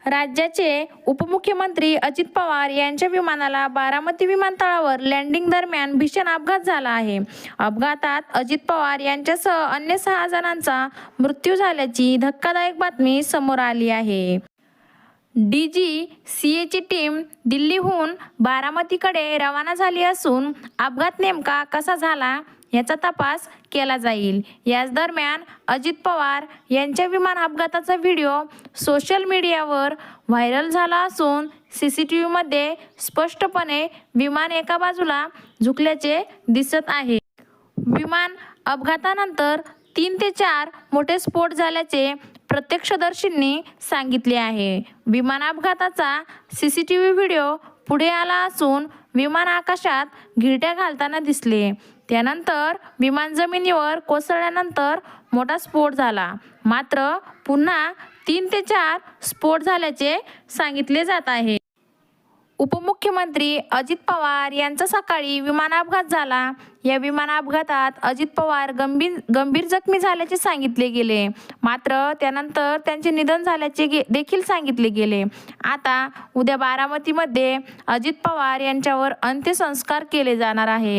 राज्याचे उपमुख्यमंत्री अजित पवार यांच्या विमानाला बारामती विमानतळावर लँडिंग दरम्यान भीषण अपघात झाला आहे. अपघातात अजित पवार यांच्यासह अन्य 6 जणांचा मृत्यू झाल्याची धक्कादायक बातमी समोर आली आहे. DGCAची टीम दिल्लीहून बारामतीकडे रवाना झाली असून अपघात नेमका कसा झाला याचा तपास केला जाईल. याच दरम्यान अजित पवार यांच्या विमान अपघाताचा व्हिडिओ सोशल मीडियावर व्हायरल झाला असून CCTVमध्ये स्पष्टपणे विमान एका बाजूला झुकल्याचे दिसत आहे. विमान अपघातानंतर 3 ते 4 मोठे स्फोट झाल्याचे प्रत्यक्षदर्शींनी सांगितले आहे. विमान अपघाताचा CCTV व्हिडिओ पुढे आला असून विमान आकाशात घिरट्या घालताना दिसले. त्यानंतर विमान जमिनीवर कोसळल्यानंतर मोठा स्फोट झाला. मात्र पुन्हा 3 ते 4 स्फोट झाल्याचे सांगितले जात आहे. उपमुख्यमंत्री अजित पवार यांचा सकाळी विमान अपघात झाला. या विमान अपघातात अजित पवार गंभीर जखमी झाल्याचे सांगितले गेले. मात्र त्यानंतर त्यांचे निधन झाल्याचे देखील सांगितले गेले. आता उद्या बारामतीमध्ये अजित पवार यांच्यावर अंत्यसंस्कार केले जाणार आहेत.